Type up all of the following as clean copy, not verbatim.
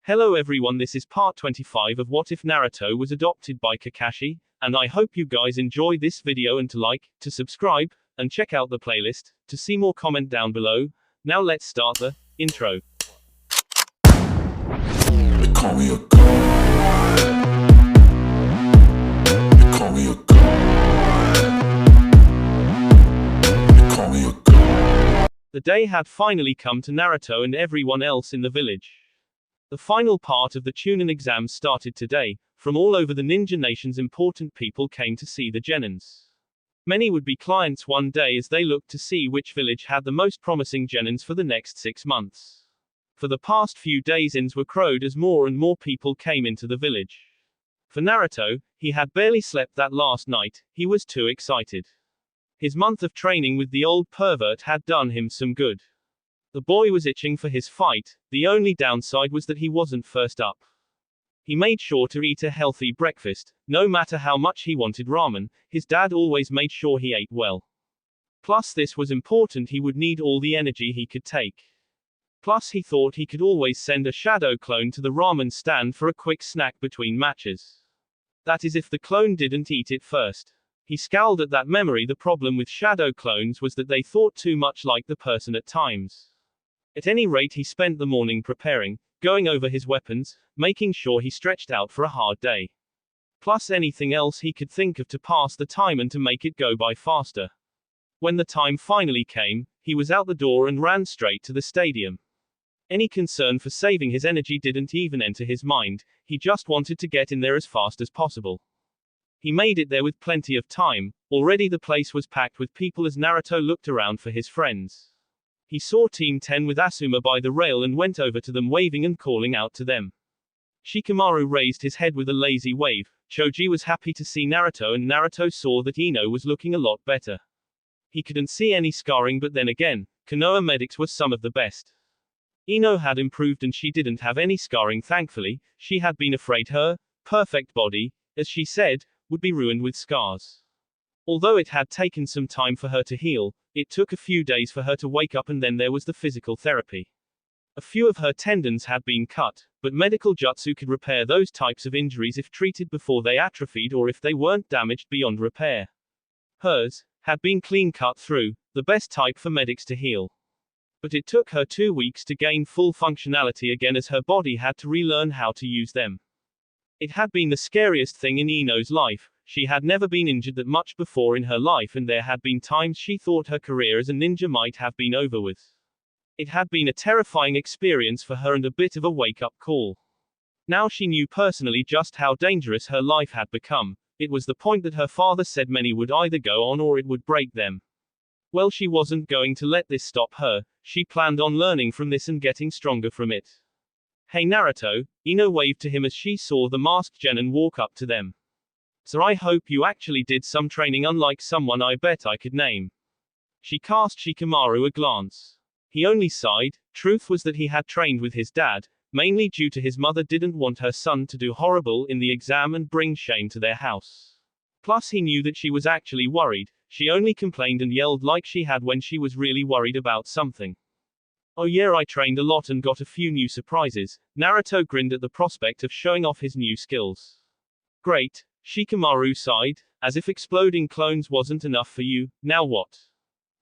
Hello everyone, this is part 25 of What If Naruto Was Adopted by Kakashi, and I hope you guys enjoy this video and to like, to subscribe, and check out the playlist, to see more comment down below. Now let's start the intro. They call me a god. They call me a god. They call me a god. The day had finally come to Naruto and everyone else in the village. The final part of the Chunin exam started today. From all over the Ninja Nations, important people came to see the Genins. Many would be clients one day as they looked to see which village had the most promising Genins for the next 6 months. For the past few days ins were crowed as more and more people came into the village. For Naruto, he had barely slept that last night, he was too excited. His month of training with the old pervert had done him some good. The boy was itching for his fight, the only downside was that he wasn't first up. He made sure to eat a healthy breakfast, no matter how much he wanted ramen, his dad always made sure he ate well. Plus this was important, he would need all the energy he could take. Plus he thought he could always send a shadow clone to the ramen stand for a quick snack between matches. That is if the clone didn't eat it first. He scowled at that memory. The problem with shadow clones was that they thought too much like the person at times. At any rate, he spent the morning preparing, going over his weapons, making sure he stretched out for a hard day. Plus anything else he could think of to pass the time and to make it go by faster. When the time finally came, he was out the door and ran straight to the stadium. Any concern for saving his energy didn't even enter his mind, he just wanted to get in there as fast as possible. He made it there with plenty of time. Already the place was packed with people as Naruto looked around for his friends. He saw Team 10 with Asuma by the rail and went over to them waving and calling out to them. Shikamaru raised his head with a lazy wave. Choji was happy to see Naruto and Naruto saw that Ino was looking a lot better. He couldn't see any scarring, but then again, Konoha medics were some of the best. Ino had improved and she didn't have any scarring thankfully. She had been afraid her perfect body, as she said, would be ruined with scars. Although it had taken some time for her to heal, it took a few days for her to wake up, and then there was the physical therapy. A few of her tendons had been cut, but medical jutsu could repair those types of injuries if treated before they atrophied or if they weren't damaged beyond repair. Hers had been clean cut through, the best type for medics to heal. But it took her 2 weeks to gain full functionality again as her body had to relearn how to use them. It had been the scariest thing in Ino's life. She had never been injured that much before in her life, and there had been times she thought her career as a ninja might have been over with. It had been a terrifying experience for her and a bit of a wake-up call. Now she knew personally just how dangerous her life had become. It was the point that her father said many would either go on or it would break them. Well, she wasn't going to let this stop her. She planned on learning from this and getting stronger from it. Hey Naruto, Ino waved to him as she saw the masked genin walk up to them. So I hope you actually did some training, unlike someone I bet I could name. She cast Shikamaru a glance. He only sighed. Truth was that he had trained with his dad, mainly due to his mother didn't want her son to do horrible in the exam and bring shame to their house. Plus he knew that she was actually worried. She only complained and yelled like she had when she was really worried about something. Oh yeah, I trained a lot and got a few new surprises. Naruto grinned at the prospect of showing off his new skills. Great. Shikamaru sighed, as if exploding clones wasn't enough for you. Now what?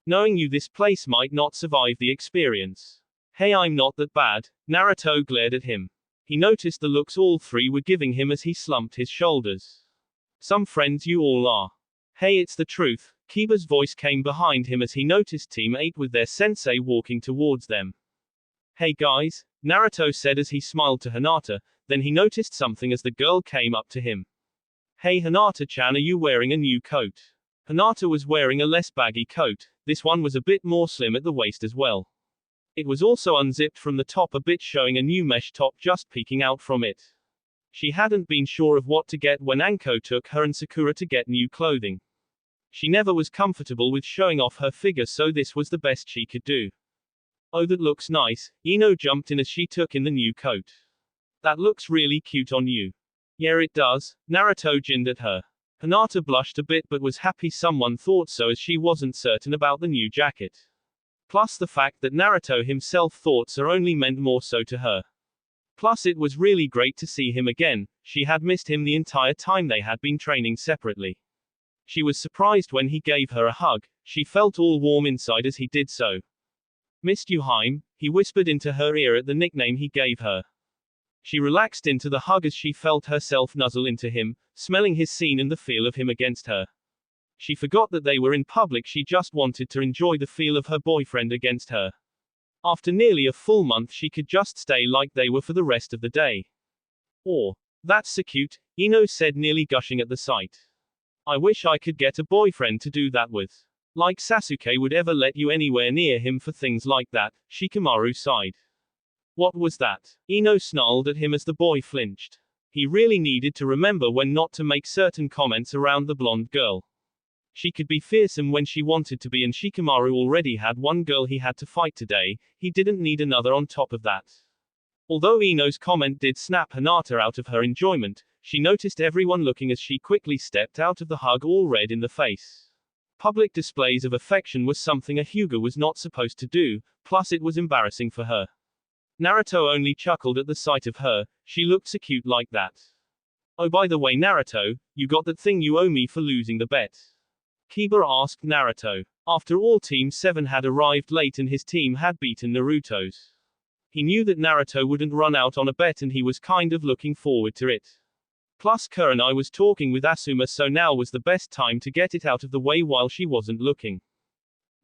Knowing you, this place might not survive the experience. Hey, I'm not that bad. Naruto glared at him. He noticed the looks all three were giving him as he slumped his shoulders. Some friends you all are. Hey, it's the truth. Kiba's voice came behind him as he noticed Team 8 with their sensei walking towards them. Hey guys, Naruto said as he smiled to Hinata, then he noticed something as the girl came up to him. Hey Hinata-chan, are you wearing a new coat? Hinata was wearing a less baggy coat. This one was a bit more slim at the waist as well. It was also unzipped from the top a bit, showing a new mesh top just peeking out from it. She hadn't been sure of what to get when Anko took her and Sakura to get new clothing. She never was comfortable with showing off her figure, so this was the best she could do. Oh, that looks nice. Ino jumped in as she took in the new coat. That looks really cute on you. Yeah, it does. Naruto grinned at her. Hinata blushed a bit but was happy someone thought so as she wasn't certain about the new jacket. Plus the fact that Naruto himself thought so only meant more so to her. Plus it was really great to see him again, she had missed him the entire time they had been training separately. She was surprised when he gave her a hug, she felt all warm inside as he did so. "Missed you, Haim," he whispered into her ear at the nickname he gave her. She relaxed into the hug as she felt herself nuzzle into him, smelling his scene and the feel of him against her. She forgot that they were in public, she just wanted to enjoy the feel of her boyfriend against her. After nearly a full month she could just stay like they were for the rest of the day. "Oh, that's so cute," Ino said, nearly gushing at the sight. "I wish I could get a boyfriend to do that with. Like Sasuke would ever let you anywhere near him for things like that," Shikamaru sighed. "What was that?" Ino snarled at him as the boy flinched. He really needed to remember when not to make certain comments around the blonde girl. She could be fearsome when she wanted to be, and Shikamaru already had one girl he had to fight today, he didn't need another on top of that. Although Ino's comment did snap Hinata out of her enjoyment, she noticed everyone looking as she quickly stepped out of the hug, all red in the face. Public displays of affection was something a Hyuga was not supposed to do, plus it was embarrassing for her. Naruto only chuckled at the sight of her, she looked so cute like that. "Oh, by the way, Naruto, you got that thing you owe me for losing the bet?" Kiba asked Naruto. After all, Team 7 had arrived late and his team had beaten Naruto's. He knew that Naruto wouldn't run out on a bet and he was kind of looking forward to it. Plus Kurenai was talking with Asuma, so now was the best time to get it out of the way while she wasn't looking.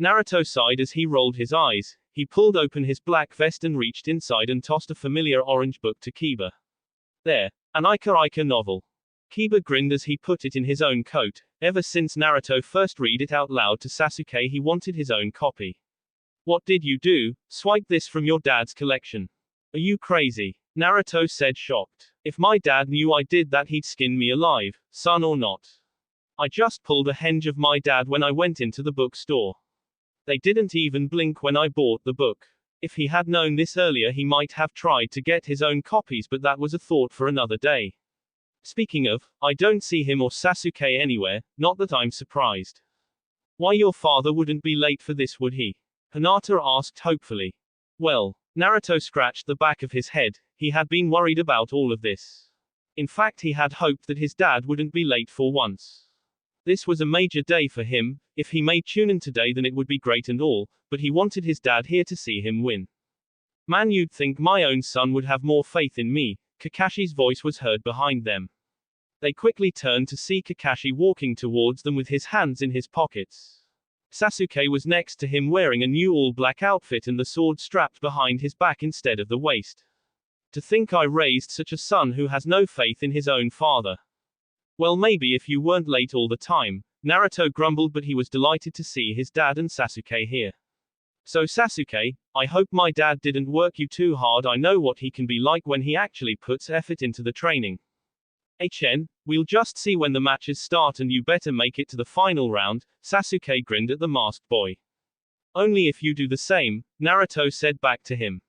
Naruto sighed as he rolled his eyes, he pulled open his black vest and reached inside and tossed a familiar orange book to Kiba. "There. An Ika novel." Kiba grinned as he put it in his own coat. Ever since Naruto first read it out loud to Sasuke, he wanted his own copy. "What did you do? Swipe this from your dad's collection? Are you crazy?" Naruto said, shocked. "If my dad knew I did that, he'd skin me alive, son or not. I just pulled a henge of my dad when I went into the bookstore. They didn't even blink when I bought the book. If he had known this earlier, he might have tried to get his own copies, but that was a thought for another day. Speaking of, I don't see him or Sasuke anywhere, not that I'm surprised. Why, your father wouldn't be late for this, would he?" Hinata asked hopefully. Well, Naruto scratched the back of his head, he had been worried about all of this. In fact, he had hoped that his dad wouldn't be late for once. This was a major day for him. If he made Chunin today, then it would be great and all, but he wanted his dad here to see him win. "Man, you'd think my own son would have more faith in me." Kakashi's voice was heard behind them. They quickly turned to see Kakashi walking towards them with his hands in his pockets. Sasuke was next to him wearing a new all-black outfit and the sword strapped behind his back instead of the waist. "To think I raised such a son who has no faith in his own father." "Well, maybe if you weren't late all the time," Naruto grumbled, but he was delighted to see his dad and Sasuke here. "So Sasuke, I hope my dad didn't work you too hard. I know what he can be like when he actually puts effort into the training." We'll just see when the matches start, and you better make it to the final round," Sasuke grinned at the masked boy. "Only if you do the same," Naruto said back to him.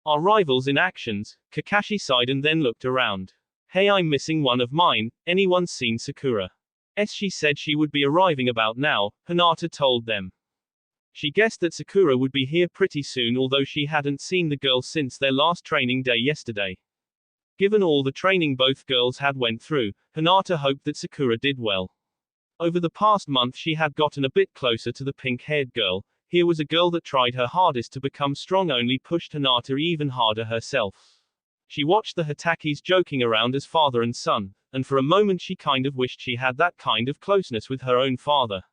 "Our rivals in actions," Kakashi sighed and then looked around. "Hey, I'm missing one of mine. Anyone seen Sakura?" She said she would be arriving about now, Hinata told them. She guessed that Sakura would be here pretty soon, although she hadn't seen the girl since their last training day yesterday. Given all the training both girls had went through, Hinata hoped that Sakura did well. Over the past month she had gotten a bit closer to the pink-haired girl. Here was a girl that tried her hardest to become strong, only pushed Hinata even harder herself. She watched the Hitakis joking around as father and son, and for a moment she kind of wished she had that kind of closeness with her own father.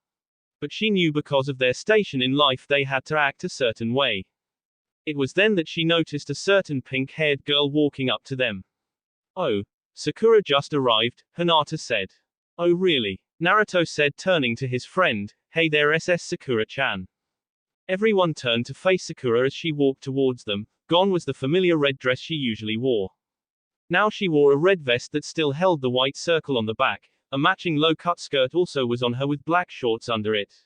But she knew because of their station in life they had to act a certain way. It was then that she noticed a certain pink-haired girl walking up to them. "Oh, Sakura just arrived," Hinata said. "Oh really?" Naruto said, turning to his friend. "Hey there, SS Sakura-chan." Everyone turned to face Sakura as she walked towards them. Gone was the familiar red dress she usually wore. Now she wore a red vest that still held the white circle on the back. A matching low-cut skirt also was on her with black shorts under it.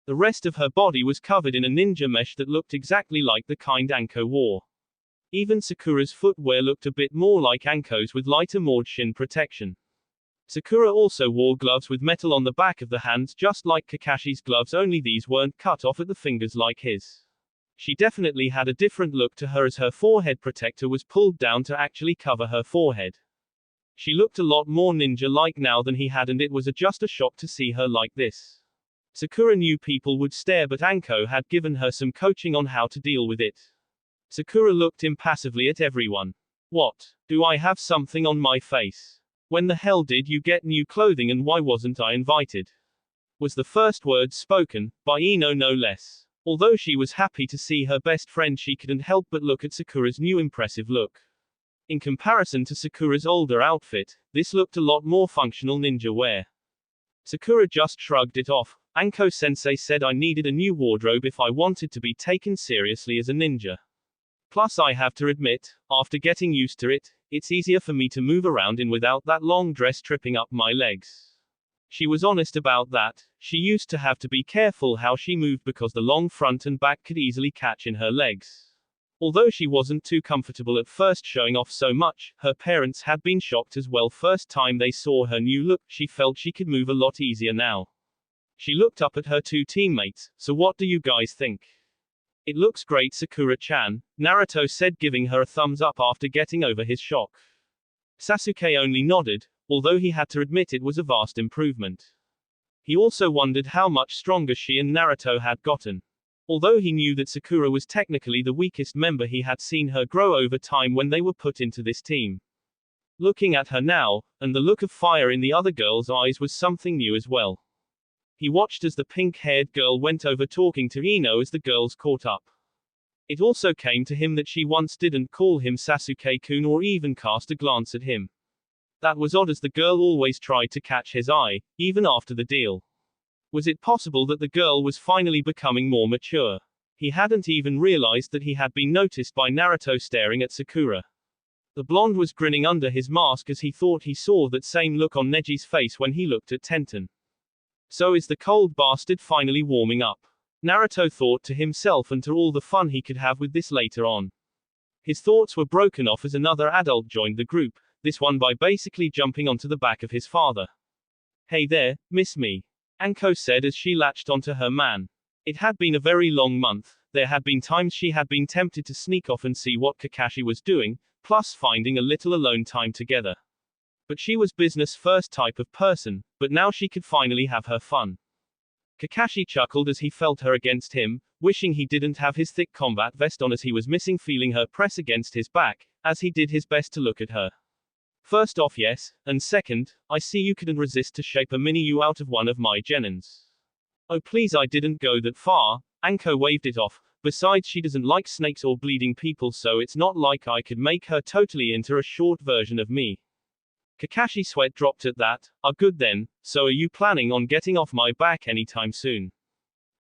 The rest of her body was covered in a ninja mesh that looked exactly like the kind Anko wore. Even Sakura's footwear looked a bit more like Anko's with lighter moored shin protection. Sakura also wore gloves with metal on the back of the hands, just like Kakashi's gloves, only these weren't cut off at the fingers like his. She definitely had a different look to her as her forehead protector was pulled down to actually cover her forehead. She looked a lot more ninja-like now than he had, and it was just a shock to see her like this. Sakura knew people would stare, but Anko had given her some coaching on how to deal with it. Sakura looked impassively at everyone. What? Do I have something on my face? When the hell did you get new clothing, and why wasn't I invited? Was the first word spoken, by Ino no less. Although she was happy to see her best friend, she couldn't help but look at Sakura's new impressive look. In comparison to Sakura's older outfit, this looked a lot more functional ninja wear. Sakura just shrugged it off. Anko-sensei said I needed a new wardrobe if I wanted to be taken seriously as a ninja. Plus I have to admit, after getting used to it, it's easier for me to move around in without that long dress tripping up my legs. She was honest about that. She used to have to be careful how she moved because the long front and back could easily catch in her legs. Although she wasn't too comfortable at first showing off so much, her parents had been shocked as well. First time they saw her new look, she felt she could move a lot easier now. She looked up at her two teammates. So what do you guys think? It looks great, Sakura-chan, Naruto said, giving her a thumbs up after getting over his shock. Sasuke only nodded, although he had to admit it was a vast improvement. He also wondered how much stronger she and Naruto had gotten. Although he knew that Sakura was technically the weakest member, he had seen her grow over time when they were put into this team. Looking at her now, and the look of fire in the other girl's eyes was something new as well. He watched as the pink-haired girl went over talking to Ino as the girls caught up. It also came to him that she once didn't call him Sasuke-kun or even cast a glance at him. That was odd, as the girl always tried to catch his eye, even after the deal. Was it possible that the girl was finally becoming more mature? He hadn't even realized that he had been noticed by Naruto staring at Sakura. The blonde was grinning under his mask as he thought he saw that same look on Neji's face when he looked at Tenten. So is the cold bastard finally warming up? Naruto thought to himself, and to all the fun he could have with this later on. His thoughts were broken off as another adult joined the group, this one by basically jumping onto the back of his father. Hey there, miss me, Anko said as she latched onto her man. It had been a very long month. There had been times she had been tempted to sneak off and see what Kakashi was doing, plus finding a little alone time together. But she was business first type of person, but now she could finally have her fun. Kakashi chuckled as he felt her against him, wishing he didn't have his thick combat vest on as he was missing feeling her press against his back, as he did his best to look at her. First off, yes, and second, I see you couldn't resist to shape a mini-you out of one of my genins. Oh please, I didn't go that far, Anko waved it off. Besides, she doesn't like snakes or bleeding people, so it's not like I could make her totally into a short version of me. Kakashi sweat dropped at that. Good then, so are you planning on getting off my back anytime soon?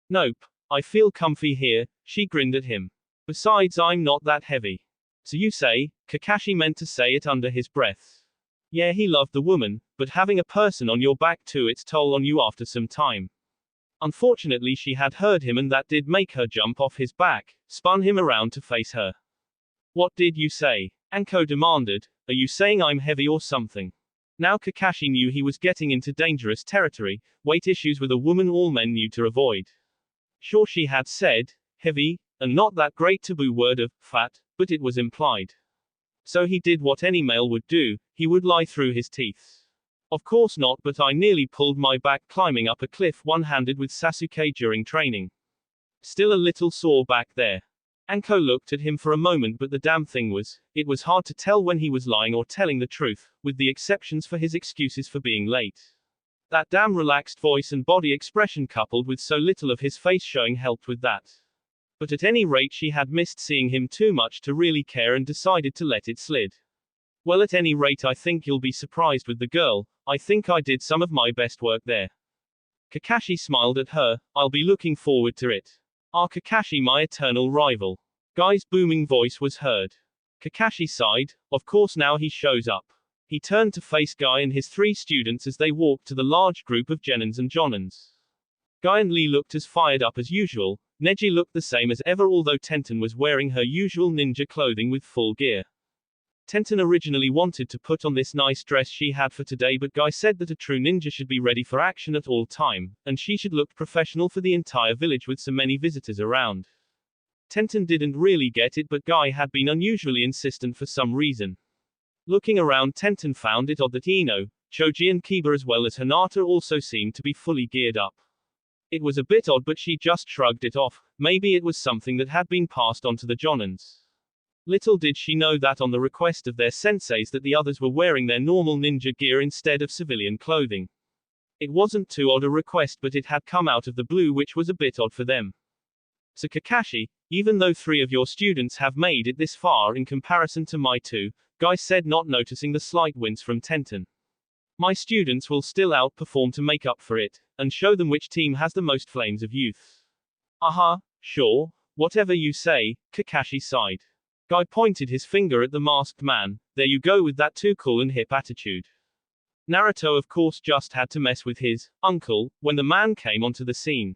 Nope. I feel comfy here, she grinned at him. Besides, I'm not that heavy. So you say? Kakashi meant to say it under his breath. Yeah, he loved the woman, but having a person on your back too, it's toll on you after some time. Unfortunately, she had heard him, and that did make her jump off his back, spun him around to face her. What did you say? Anko demanded. Are you saying I'm heavy or something? Now Kakashi knew he was getting into dangerous territory. Weight issues with a woman all men knew to avoid. Sure, she had said heavy, and not that great taboo word of fat, but it was implied. So he did what any male would do, he would lie through his teeth. Of course not, but I nearly pulled my back climbing up a cliff one-handed with Sasuke during training. Still a little sore back there. Anko looked at him for a moment, but the damn thing was, it was hard to tell when he was lying or telling the truth, with the exceptions for his excuses for being late. That damn relaxed voice and body expression coupled with so little of his face showing helped with that. But at any rate, she had missed seeing him too much to really care and decided to let it slide. Well, at any rate, I think you'll be surprised with the girl. I think I did some of my best work there. Kakashi smiled at her. I'll be looking forward to it. Kakashi, my eternal rival. Guy's booming voice was heard. Kakashi sighed. Of course, now he shows up. He turned to face Guy and his three students as they walked to the large group of Genins and Jonins. Guy and Lee looked as fired up as usual. Neji looked the same as ever, although Tenten was wearing her usual ninja clothing with full gear. Tenten originally wanted to put on this nice dress she had for today, but Guy said that a true ninja should be ready for action at all time, and she should look professional for the entire village with so many visitors around. Tenten didn't really get it, but Guy had been unusually insistent for some reason. Looking around, Tenten found it odd that Ino, Choji and Kiba as well as Hinata also seemed to be fully geared up. It was a bit odd, but she just shrugged it off. Maybe it was something that had been passed on to the Jonins. Little did she know that on the request of their senseis that the others were wearing their normal ninja gear instead of civilian clothing. It wasn't too odd a request, but it had come out of the blue, which was a bit odd for them. So Kakashi, even though 3 of your students have made it this far in comparison to my 2, Guy said, not noticing the slight wince from Tenten. My students will still outperform to make up for it, and show them which team has the most flames of youth. Sure, whatever you say, Kakashi sighed. Guy pointed his finger at the masked man. There you go with that too cool and hip attitude. Naruto of course just had to mess with his uncle when the man came onto the scene.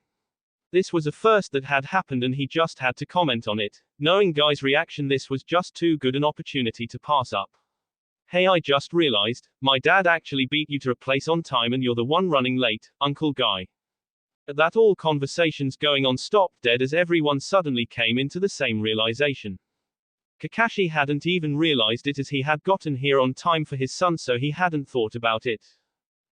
This was a first that had happened and he just had to comment on it. Knowing Guy's reaction, this was just too good an opportunity to pass up. Hey, I just realized, my dad actually beat you to a place on time and you're the one running late, Uncle Guy. At that, all conversations going on stopped dead as everyone suddenly came into the same realization. Kakashi hadn't even realized it as he had gotten here on time for his son, so he hadn't thought about it.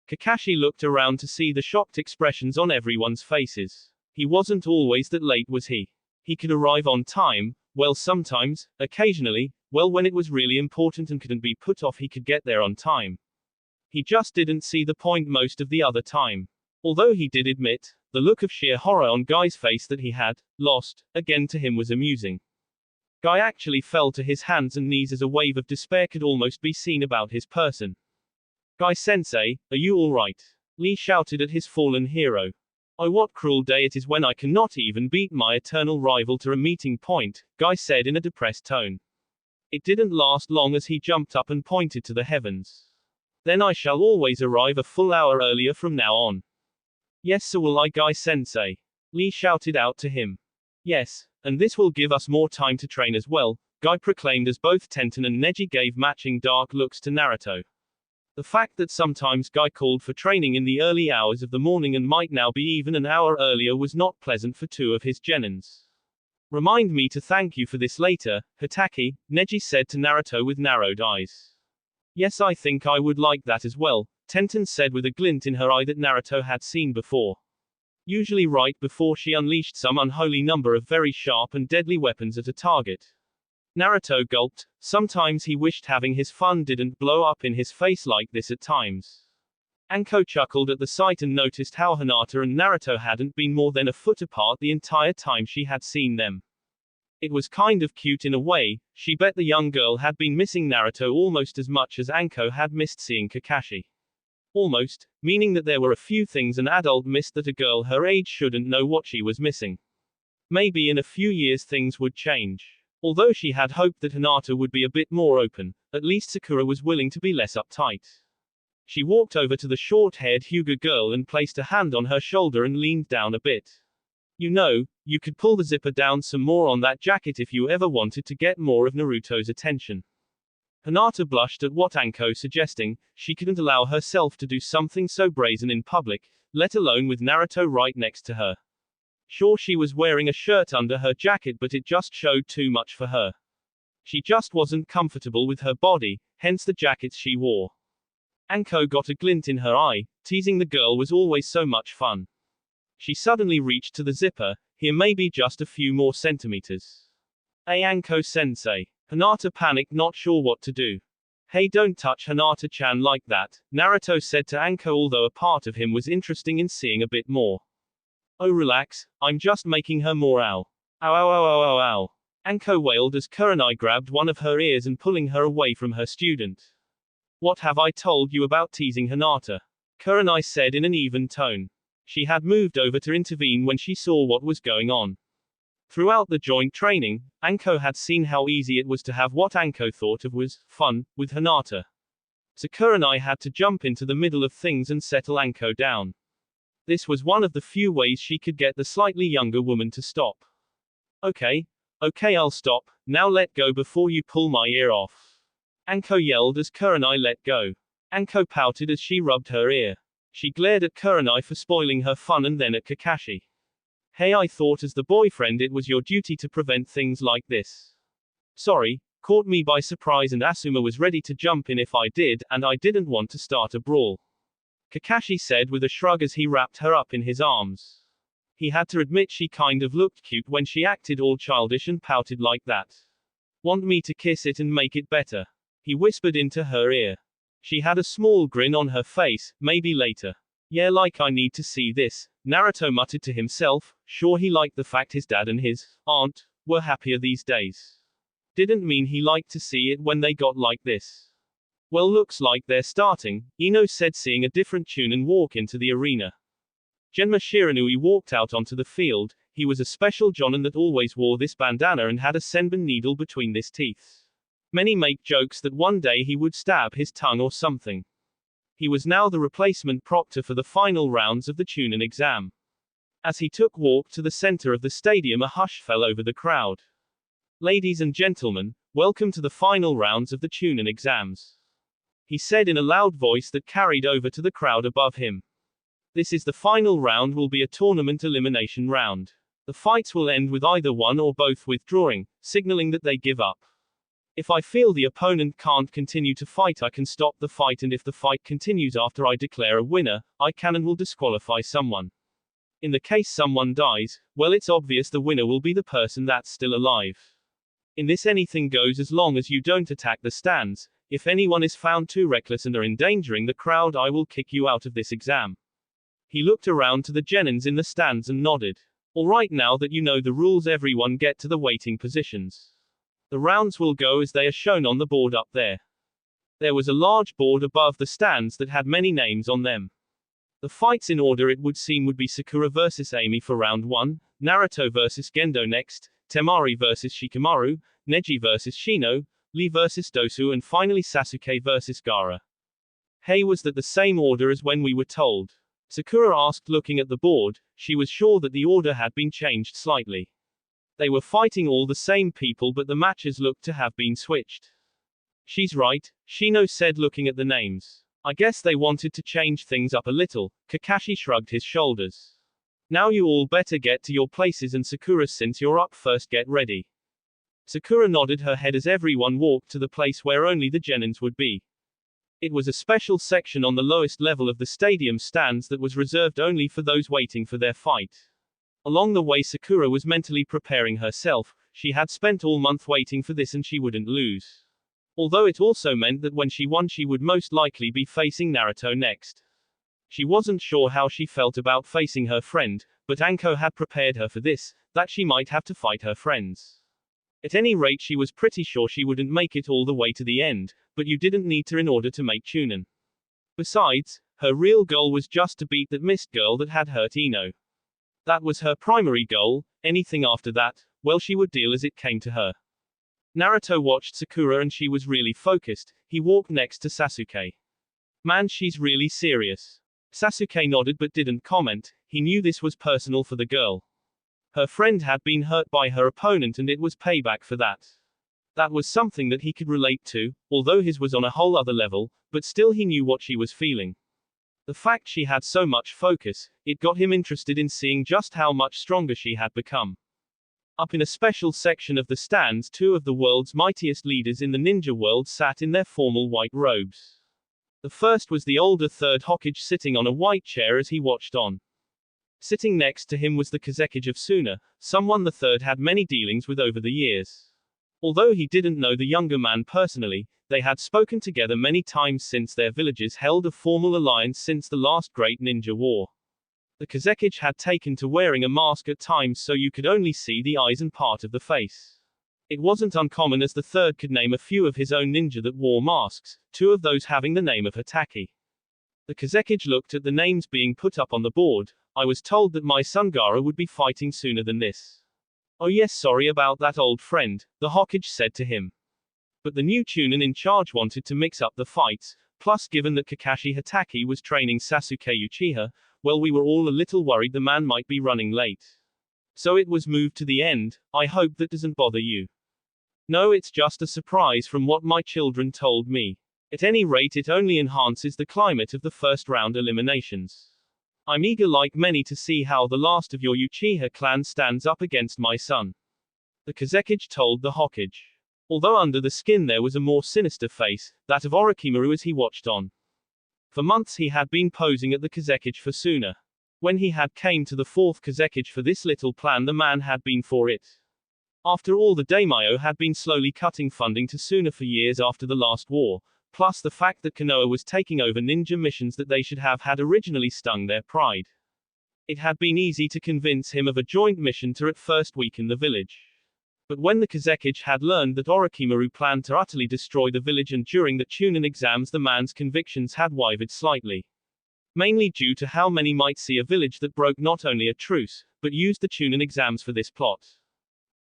Kakashi looked around to see the shocked expressions on everyone's faces. He wasn't always that late, was he? He could arrive on time, well sometimes, occasionally, well when it was really important and couldn't be put off he could get there on time. He just didn't see the point most of the other time. Although he did admit, the look of sheer horror on Guy's face that he had lost, again to him was amusing. Guy actually fell to his hands and knees as a wave of despair could almost be seen about his person. Guy-sensei, are you alright? Lee shouted at his fallen hero. Oh, what cruel day it is when I cannot even beat my eternal rival to a meeting point, Guy said in a depressed tone. It didn't last long as he jumped up and pointed to the heavens. Then I shall always arrive a full hour earlier from now on. Yes, so will I, Guy-sensei. Lee shouted out to him. Yes, and this will give us more time to train as well, Guy proclaimed as both Tenten and Neji gave matching dark looks to Naruto. The fact that sometimes Guy called for training in the early hours of the morning and might now be even an hour earlier was not pleasant for 2 of his genins. Remind me to thank you for this later, Hitaki, Neji said to Naruto with narrowed eyes. Yes, I think I would like that as well, Tenten said with a glint in her eye that Naruto had seen before. Usually right before she unleashed some unholy number of very sharp and deadly weapons at a target. Naruto gulped. Sometimes he wished having his fun didn't blow up in his face like this at times. Anko chuckled at the sight and noticed how Hinata and Naruto hadn't been more than a foot apart the entire time she had seen them. It was kind of cute in a way. She bet the young girl had been missing Naruto almost as much as Anko had missed seeing Kakashi. Almost, meaning that there were a few things an adult missed that a girl her age shouldn't know what she was missing. Maybe in a few years things would change. Although she had hoped that Hinata would be a bit more open, at least Sakura was willing to be less uptight. She walked over to the short-haired Hyuga girl and placed a hand on her shoulder and leaned down a bit. You know, you could pull the zipper down some more on that jacket if you ever wanted to get more of Naruto's attention. Hinata blushed at what Anko suggesting. She couldn't allow herself to do something so brazen in public, let alone with Naruto right next to her. Sure, she was wearing a shirt under her jacket, but it just showed too much for her. She just wasn't comfortable with her body, hence the jackets she wore. Anko got a glint in her eye. Teasing the girl was always so much fun. She suddenly reached to the zipper. Here, maybe just a few more centimeters. Hey, Anko-sensei. Hinata panicked, not sure what to do. Hey, don't touch Hinata-chan like that, Naruto said to Anko, although a part of him was interested in seeing a bit more. Oh, relax, I'm just making her more ow. Ow ow ow ow ow ow. Anko wailed as Kurenai grabbed one of her ears and pulling her away from her student. What have I told you about teasing Hinata? Kurenai said in an even tone. She had moved over to intervene when she saw what was going on. Throughout the joint training, Anko had seen how easy it was to have what Anko thought of was fun with Hinata. So Kurenai had to jump into the middle of things and settle Anko down. This was one of the few ways she could get the slightly younger woman to stop. Okay, I'll stop, now let go before you pull my ear off. Anko yelled as Kurenai let go. Anko pouted as she rubbed her ear. She glared at Kurenai for spoiling her fun and then at Kakashi. Hey, I thought as the boyfriend it was your duty to prevent things like this. Sorry, caught me by surprise and Asuma was ready to jump in if I did, and I didn't want to start a brawl. Kakashi said with a shrug as he wrapped her up in his arms. He had to admit she kind of looked cute when she acted all childish and pouted like that. Want me to kiss it and make it better? He whispered into her ear. She had a small grin on her face, maybe later. Yeah, like I need to see this, Naruto muttered to himself, sure he liked the fact his dad and his aunt were happier these days. Didn't mean he liked to see it when they got like this. Well, looks like they're starting, Ino said, seeing a different Chunin walk into the arena. Genma Shiranui walked out onto the field. He was a special Jonin that always wore this bandana and had a senbon needle between his teeth. Many make jokes that one day he would stab his tongue or something. He was now the replacement proctor for the final rounds of the Chunin exam. As he took walk to the center of the stadium, a hush fell over the crowd. Ladies and gentlemen, welcome to the final rounds of the Chunin exams. He said in a loud voice that carried over to the crowd above him. This is the final round, will be a tournament elimination round. The fights will end with either one or both withdrawing, signaling that they give up. If I feel the opponent can't continue to fight, I can stop the fight, and if the fight continues after I declare a winner, I can and will disqualify someone. In the case someone dies, well, it's obvious the winner will be the person that's still alive. In this, anything goes as long as you don't attack the stands. If anyone is found too reckless and are endangering the crowd, I will kick you out of this exam. He looked around to the genins in the stands and nodded. Alright, now that you know the rules, everyone get to the waiting positions. The rounds will go as they are shown on the board up there. There was a large board above the stands that had many names on them. The fights in order it would seem would be Sakura vs Amy for round 1, Naruto vs Gendo next, Temari vs Shikamaru, Neji vs Shino, Lee vs Dosu, and finally Sasuke vs Gaara. Hey, was that the same order as when we were told? Sakura asked, looking at the board. She was sure that the order had been changed slightly. They were fighting all the same people, but the matches looked to have been switched. She's right, Shino said, looking at the names. I guess they wanted to change things up a little. Kakashi shrugged his shoulders. Now you all better get to your places, and Sakura, since you're up first, get ready. Sakura nodded her head as everyone walked to the place where only the genins would be. It was a special section on the lowest level of the stadium stands that was reserved only for those waiting for their fight. Along the way, Sakura was mentally preparing herself. She had spent all month waiting for this and she wouldn't lose. Although it also meant that when she won, she would most likely be facing Naruto next. She wasn't sure how she felt about facing her friend, but Anko had prepared her for this, that she might have to fight her friends. At any rate, she was pretty sure she wouldn't make it all the way to the end, but you didn't need to in order to make Chunin. Besides, her real goal was just to beat that mist girl that had hurt Ino. That was her primary goal. Anything after that, well, she would deal as it came to her. Naruto watched Sakura and she was really focused. He walked next to Sasuke. Man, she's really serious. Sasuke nodded but didn't comment. He knew this was personal for the girl. Her friend had been hurt by her opponent and it was payback for that. That was something that he could relate to, although his was on a whole other level, but still he knew what she was feeling. The fact she had so much focus, it got him interested in seeing just how much stronger she had become. Up in a special section of the stands, 2 of the world's mightiest leaders in the ninja world sat in their formal white robes. The first was the older third Hokage, sitting on a white chair as he watched on. Sitting next to him was the Kazekage of Suna, someone the third had many dealings with over the years. Although he didn't know the younger man personally, they had spoken together many times since their villages held a formal alliance since the last great ninja war. The Kazekage had taken to wearing a mask at times so you could only see the eyes and part of the face. It wasn't uncommon, as the third could name a few of his own ninja that wore masks, 2 of those having the name of Hatake. The Kazekage looked at the names being put up on the board. I was told that my son Gaara would be fighting sooner than this. Oh yes, sorry about that, old friend, the Hokage said to him. But the new Chunin in charge wanted to mix up the fights, plus given that Kakashi Hatake was training Sasuke Uchiha, well, we were all a little worried the man might be running late. So it was moved to the end. I hope that doesn't bother you. No, it's just a surprise from what my children told me. At any rate, it only enhances the climate of the first round eliminations. I'm eager like many to see how the last of your Uchiha clan stands up against my son. The Kazekage told the Hokage. Although under the skin there was a more sinister face, that of Orochimaru as he watched on. For months he had been posing at the Kazekage for Suna. When he had came to the fourth Kazekage for this little plan, the man had been for it. After all, the daimyo had been slowly cutting funding to Suna for years after the last war, plus the fact that Konoha was taking over ninja missions that they should have had originally stung their pride. It had been easy to convince him of a joint mission to at first weaken the village. But when the Kazekage had learned that Orochimaru planned to utterly destroy the village, and during the Chunin exams the man's convictions had wavered slightly. Mainly due to how many might see a village that broke not only a truce, but used the Chunin exams for this plot.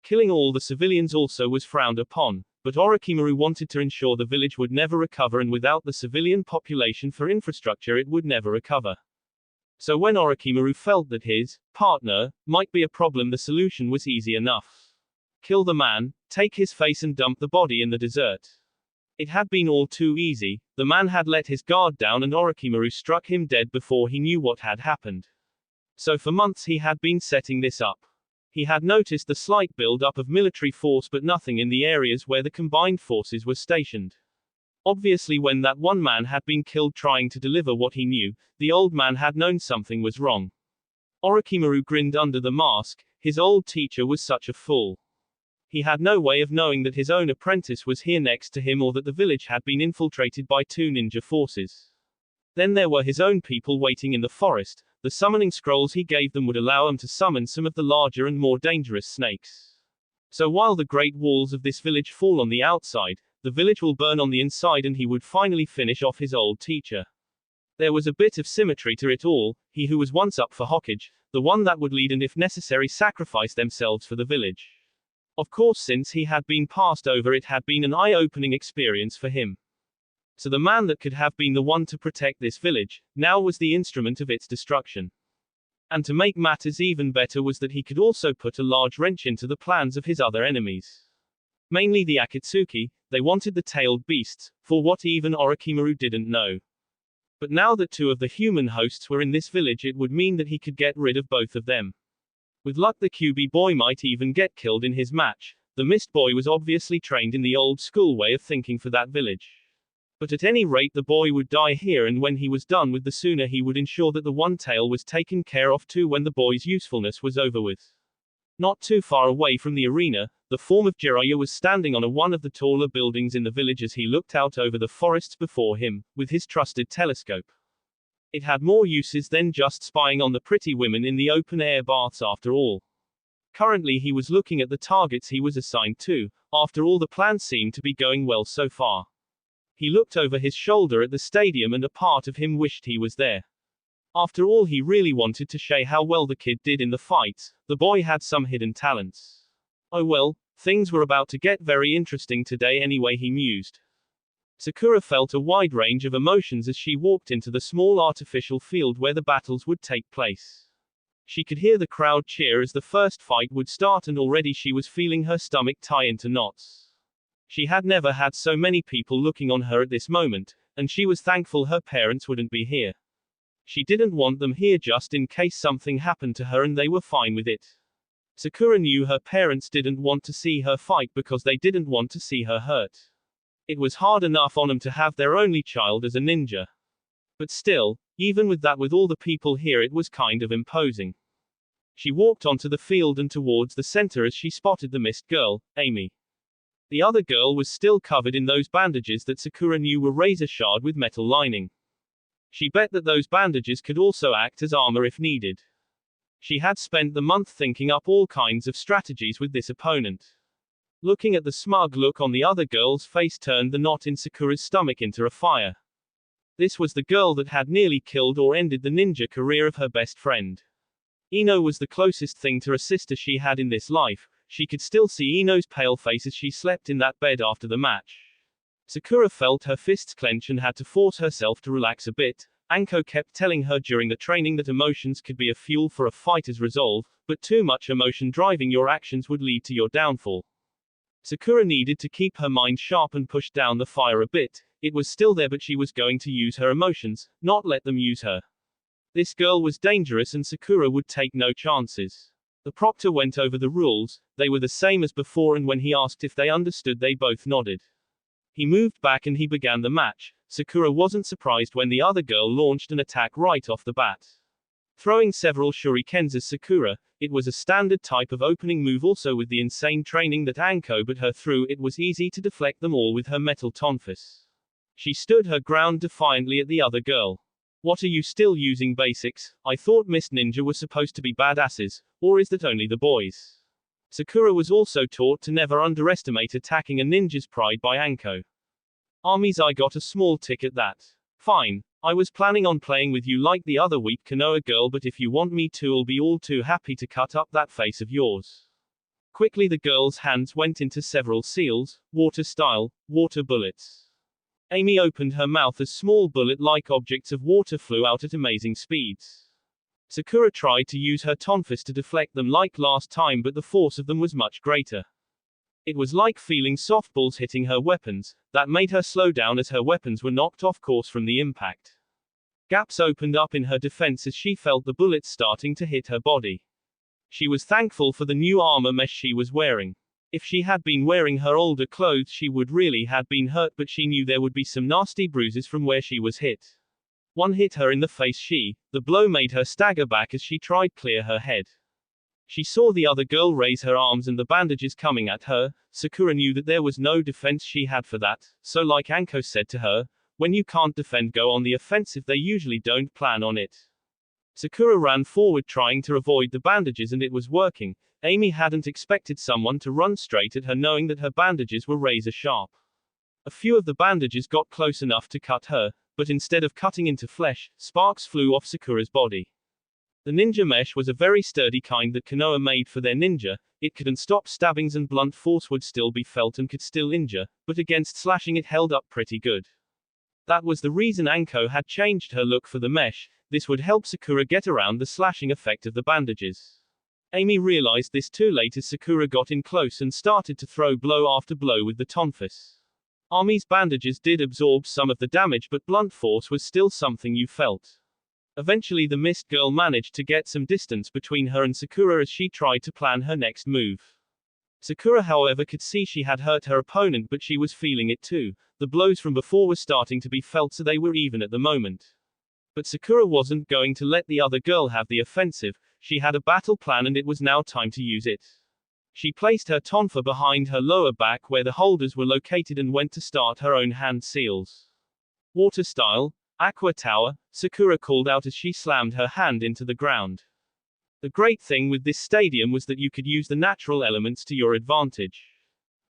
Killing all the civilians also was frowned upon, but Orochimaru wanted to ensure the village would never recover, and without the civilian population for infrastructure it would never recover. So when Orochimaru felt that his partner might be a problem, the solution was easy enough. Kill the man, take his face and dump the body in the desert. It had been all too easy. The man had let his guard down and Orochimaru struck him dead before he knew what had happened. So for months he had been setting this up. He had noticed the slight build-up of military force but nothing in the areas where the combined forces were stationed. Obviously when that one man had been killed trying to deliver what he knew, the old man had known something was wrong. Orochimaru grinned under the mask. His old teacher was such a fool. He had no way of knowing that his own apprentice was here next to him, or that the village had been infiltrated by two ninja forces. Then there were his own people waiting in the forest. The summoning scrolls he gave them would allow them to summon some of the larger and more dangerous snakes. So while the great walls of this village fall on the outside, the village will burn on the inside, and he would finally finish off his old teacher. There was a bit of symmetry to it all. He who was once up for Hokage, the one that would lead and if necessary sacrifice themselves for the village. Of course, since he had been passed over, it had been an eye-opening experience for him. So the man that could have been the one to protect this village, now was the instrument of its destruction. And to make matters even better was that he could also put a large wrench into the plans of his other enemies. Mainly the Akatsuki. They wanted the tailed beasts, for what even Orochimaru didn't know. But now that two of the human hosts were in this village, it would mean that he could get rid of both of them. With luck the Kyuubi boy might even get killed in his match. The Mist boy was obviously trained in the old school way of thinking for that village. But at any rate the boy would die here, and when he was done with the Suna he would ensure that the one tail was taken care of too when the boy's usefulness was over with. Not too far away from the arena, the form of Jiraiya was standing on one of the taller buildings in the village as he looked out over the forests before him, with his trusted telescope. It had more uses than just spying on the pretty women in the open-air baths after all. Currently he was looking at the targets he was assigned to. After all, the plan seemed to be going well so far. He looked over his shoulder at the stadium and a part of him wished he was there. After all, he really wanted to show how well the kid did in the fights. The boy had some hidden talents. Oh well, things were about to get very interesting today anyway, he mused. Sakura felt a wide range of emotions as she walked into the small artificial field where the battles would take place. She could hear the crowd cheer as the first fight would start, and already she was feeling her stomach tie into knots. She had never had so many people looking on her at this moment, and she was thankful her parents wouldn't be here. She didn't want them here just in case something happened to her, and they were fine with it. Sakura knew her parents didn't want to see her fight because they didn't want to see her hurt. It was hard enough on them to have their only child as a ninja. But still, even with that, with all the people here, it was kind of imposing. She walked onto the field and towards the center as she spotted the mist girl, Amy. The other girl was still covered in those bandages that Sakura knew were razor shard with metal lining. She bet that those bandages could also act as armor if needed. She had spent the month thinking up all kinds of strategies with this opponent. Looking at the smug look on the other girl's face turned the knot in Sakura's stomach into a fire. This was the girl that had nearly killed or ended the ninja career of her best friend. Ino was the closest thing to a sister she had in this life. She could still see Ino's pale face as she slept in that bed after the match. Sakura felt her fists clench and had to force herself to relax a bit. Anko kept telling her during the training that emotions could be a fuel for a fighter's resolve, but too much emotion driving your actions would lead to your downfall. Sakura needed to keep her mind sharp and push down the fire a bit. It was still there, but she was going to use her emotions, not let them use her. This girl was dangerous and Sakura would take no chances. The proctor went over the rules, they were the same as before, and when he asked if they understood they both nodded. He moved back and he began the match. Sakura wasn't surprised when the other girl launched an attack right off the bat. Throwing several shurikens as Sakura, it was a standard type of opening move, also with the insane training that Anko put her through. It was easy to deflect them all with her metal tonfas. She stood her ground defiantly at the other girl. What, are you still using basics? I thought Mist Ninja were supposed to be badasses, or is that only the boys? Sakura was also taught to never underestimate attacking a ninja's pride by Anko. Armies, I got a small tick at that. Fine. I was planning on playing with you like the other weak Konoha girl, but if you want me to, I'll be all too happy to cut up that face of yours. Quickly the girl's hands went into several seals, water style, water bullets. Amy opened her mouth as small bullet-like objects of water flew out at amazing speeds. Sakura tried to use her tonfas to deflect them like last time, but the force of them was much greater. It was like feeling softballs hitting her weapons, that made her slow down as her weapons were knocked off course from the impact. Gaps opened up in her defense as she felt the bullets starting to hit her body. She was thankful for the new armor mesh she was wearing. If she had been wearing her older clothes, she would really have been hurt, but she knew there would be some nasty bruises from where she was hit. One hit her in the face. The blow made her stagger back as she tried to clear her head. She saw the other girl raise her arms and the bandages coming at her. Sakura knew that there was no defense she had for that, so like Anko said to her, when you can't defend, go on the offensive. They usually don't plan on it. Sakura ran forward trying to avoid the bandages, and it was working. Amy hadn't expected someone to run straight at her, knowing that her bandages were razor sharp. A few of the bandages got close enough to cut her, but instead of cutting into flesh, sparks flew off Sakura's body. The ninja mesh was a very sturdy kind that Konoha made for their ninja. It couldn't stop stabbings and blunt force would still be felt and could still injure, but against slashing it held up pretty good. That was the reason Anko had changed her look for the mesh. This would help Sakura get around the slashing effect of the bandages. Amy realized this too late as Sakura got in close and started to throw blow after blow with the tonfas. Ami's bandages did absorb some of the damage, but blunt force was still something you felt. Eventually the mist girl managed to get some distance between her and Sakura as she tried to plan her next move. Sakura, however, could see she had hurt her opponent, but she was feeling it too. The blows from before were starting to be felt, so they were even at the moment. But Sakura wasn't going to let the other girl have the offensive. She had a battle plan and it was now time to use it. She placed her tonfa behind her lower back where the holders were located and went to start her own hand seals. Water style, Aqua Tower, Sakura called out as she slammed her hand into the ground. The great thing with this stadium was that you could use the natural elements to your advantage.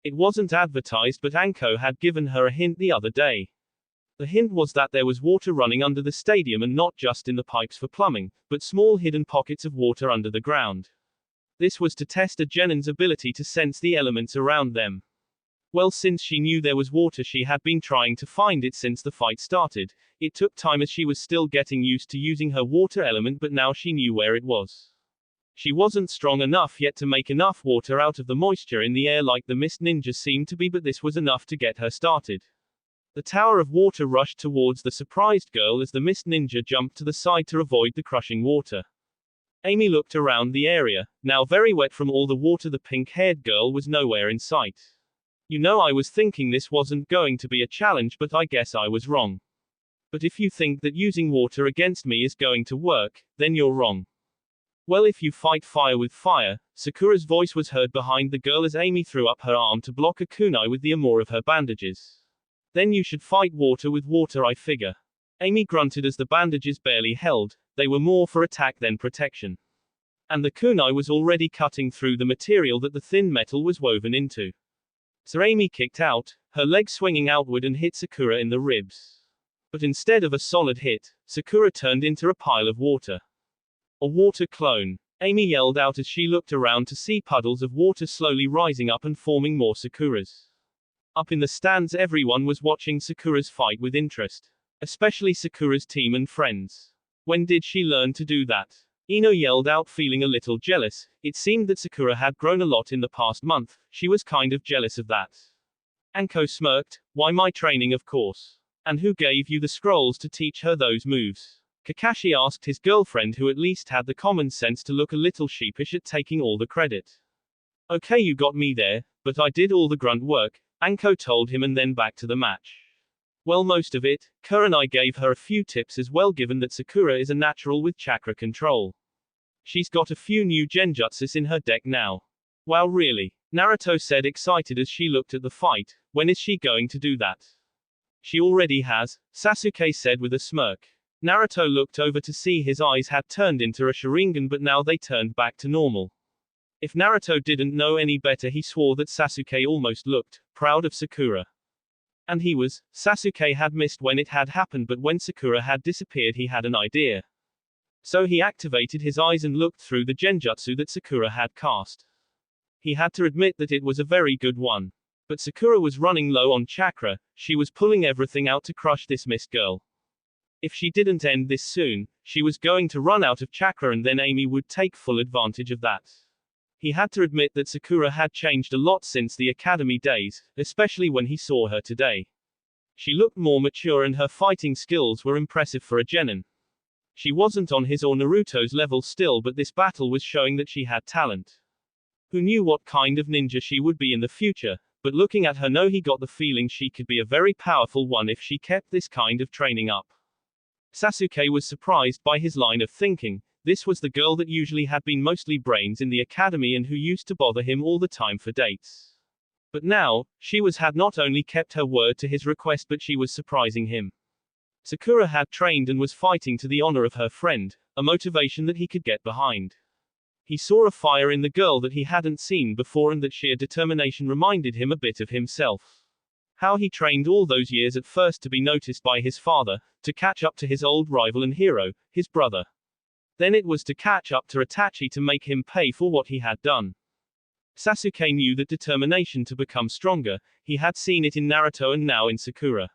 It wasn't advertised, but Anko had given her a hint the other day. The hint was that there was water running under the stadium, and not just in the pipes for plumbing, but small hidden pockets of water under the ground. This was to test a genin's ability to sense the elements around them. Well, since she knew there was water, she had been trying to find it since the fight started. It took time as she was still getting used to using her water element, but now she knew where it was. She wasn't strong enough yet to make enough water out of the moisture in the air like the mist ninja seemed to be, but this was enough to get her started. The tower of water rushed towards the surprised girl as the mist ninja jumped to the side to avoid the crushing water. Amy looked around the area, now very wet from all the water. The pink-haired girl was nowhere in sight. You know, I was thinking this wasn't going to be a challenge, but I guess I was wrong. But if you think that using water against me is going to work, then you're wrong. Well, if you fight fire with fire, Sakura's voice was heard behind the girl as Amy threw up her arm to block a kunai with the armor of her bandages. Then you should fight water with water, I figure. Amy grunted as the bandages barely held. They were more for attack than protection. And the kunai was already cutting through the material that the thin metal was woven into. So Amy kicked out, her leg swinging outward and hit Sakura in the ribs. But instead of a solid hit, Sakura turned into a pile of water. A water clone. Amy yelled out as she looked around to see puddles of water slowly rising up and forming more Sakuras. Up in the stands, everyone was watching Sakura's fight with interest. Especially Sakura's team and friends. When did she learn to do that? Ino yelled out, feeling a little jealous. It seemed that Sakura had grown a lot in the past month. She was kind of jealous of that. Anko smirked. Why, my training, of course. And who gave you the scrolls to teach her those moves? Kakashi asked his girlfriend, who at least had the common sense to look a little sheepish at taking all the credit. Okay, you got me there, but I did all the grunt work, Anko told him, and then back to the match. Well, most of it. Kurenai gave her a few tips as well, given that Sakura is a natural with chakra control. She's got a few new genjutsus in her deck now. Wow, really? Naruto said, excited as she looked at the fight. When is she going to do that? She already has, Sasuke said with a smirk. Naruto looked over to see his eyes had turned into a Sharingan, but now they turned back to normal. If Naruto didn't know any better, he swore that Sasuke almost looked proud of Sakura. And he was. Sasuke had missed when it had happened, but when Sakura had disappeared he had an idea. So he activated his eyes and looked through the genjutsu that Sakura had cast. He had to admit that it was a very good one. But Sakura was running low on chakra, she was pulling everything out to crush this mist girl. If she didn't end this soon, she was going to run out of chakra, and then Amy would take full advantage of that. He had to admit that Sakura had changed a lot since the academy days, especially when he saw her today. She looked more mature and her fighting skills were impressive for a genin. She wasn't on his or Naruto's level still, but this battle was showing that she had talent. Who knew what kind of ninja she would be in the future, but looking at her now he got the feeling she could be a very powerful one if she kept this kind of training up. Sasuke was surprised by his line of thinking. This was the girl that usually had been mostly brains in the academy and who used to bother him all the time for dates. But now, she had not only kept her word to his request, but she was surprising him. Sakura had trained and was fighting to the honor of her friend, a motivation that he could get behind. He saw a fire in the girl that he hadn't seen before, and that sheer determination reminded him a bit of himself. How he trained all those years at first to be noticed by his father, to catch up to his old rival and hero, his brother. Then it was to catch up to Itachi to make him pay for what he had done. Sasuke knew that determination to become stronger, he had seen it in Naruto and now in Sakura.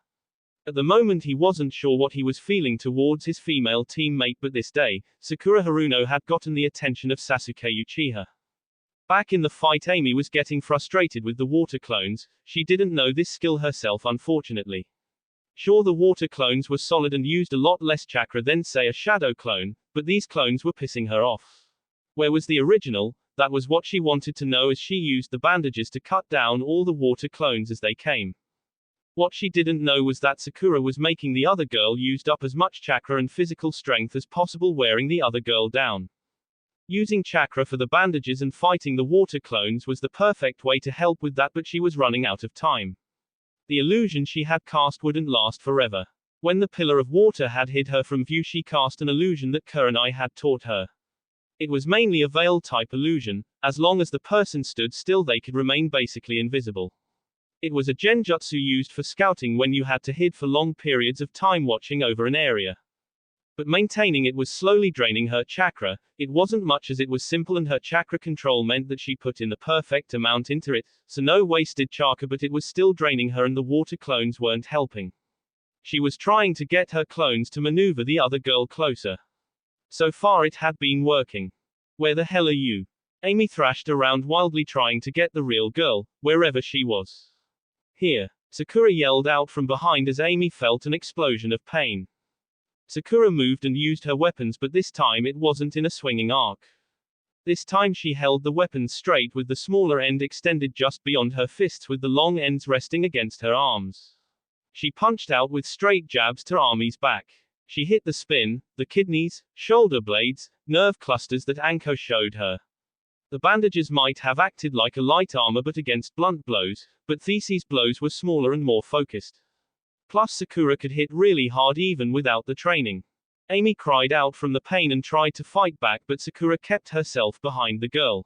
At the moment he wasn't sure what he was feeling towards his female teammate, but this day, Sakura Haruno had gotten the attention of Sasuke Uchiha. Back in the fight, Amy was getting frustrated with the water clones. She didn't know this skill herself, unfortunately. Sure, the water clones were solid and used a lot less chakra than, say, a shadow clone, but these clones were pissing her off. Where was the original? That was what she wanted to know as she used the bandages to cut down all the water clones as they came. What she didn't know was that Sakura was making the other girl used up as much chakra and physical strength as possible, wearing the other girl down. Using chakra for the bandages and fighting the water clones was the perfect way to help with that, but she was running out of time. The illusion she had cast wouldn't last forever. When the pillar of water had hid her from view, she cast an illusion that Kurenai had taught her. It was mainly a veil-type illusion. As long as the person stood still, they could remain basically invisible. It was a genjutsu used for scouting when you had to hide for long periods of time watching over an area. But maintaining it was slowly draining her chakra. It wasn't much as it was simple, and her chakra control meant that she put in the perfect amount into it, so no wasted chakra, but it was still draining her and the water clones weren't helping. She was trying to get her clones to maneuver the other girl closer. So far it had been working. Where the hell are you? Amy thrashed around wildly trying to get the real girl, wherever she was. Here. Sakura yelled out from behind as Amy felt an explosion of pain. Sakura moved and used her weapons, but this time it wasn't in a swinging arc. This time she held the weapons straight with the smaller end extended just beyond her fists, with the long ends resting against her arms. She punched out with straight jabs to Ami's back. She hit the spin, the kidneys, shoulder blades, nerve clusters that Anko showed her. The bandages might have acted like a light armor but against blunt blows, but Theseus' blows were smaller and more focused. Plus Sakura could hit really hard even without the training. Amy cried out from the pain and tried to fight back, but Sakura kept herself behind the girl.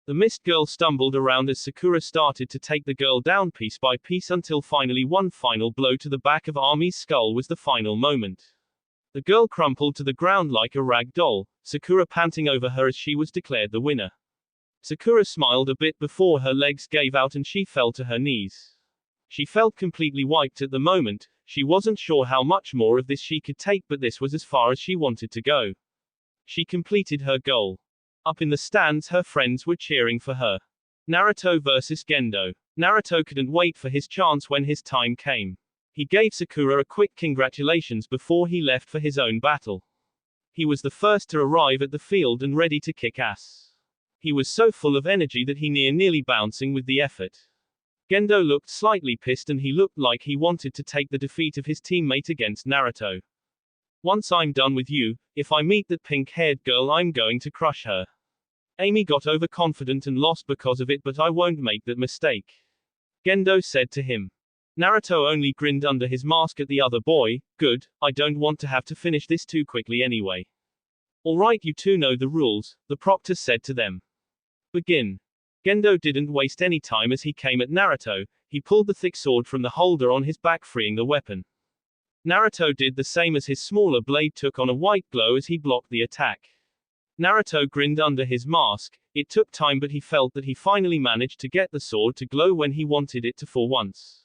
The mist girl stumbled around as Sakura started to take the girl down piece by piece until finally one final blow to the back of Ami's skull was the final moment. The girl crumpled to the ground like a rag doll, Sakura panting over her as she was declared the winner. Sakura smiled a bit before her legs gave out and she fell to her knees. She felt completely wiped at the moment. She wasn't sure how much more of this she could take, but this was as far as she wanted to go. She completed her goal. Up in the stands, her friends were cheering for her. Naruto versus Gendo. Naruto couldn't wait for his chance when his time came. He gave Sakura a quick congratulations before he left for his own battle. He was the first to arrive at the field and ready to kick ass. He was so full of energy that he nearly bouncing with the effort. Gendo looked slightly pissed and he looked like he wanted to take the defeat of his teammate against Naruto. Once I'm done with you, if I meet that pink-haired girl I'm going to crush her. Amy got overconfident and lost because of it, but I won't make that mistake. Gendo said to him. Naruto only grinned under his mask at the other boy. Good, I don't want to have to finish this too quickly anyway. Alright, you two know the rules, the proctor said to them. Begin. Gendo didn't waste any time as he came at Naruto. He pulled the thick sword from the holder on his back, freeing the weapon. Naruto did the same as his smaller blade took on a white glow as he blocked the attack. Naruto grinned under his mask. It took time, but he felt that he finally managed to get the sword to glow when he wanted it to for once.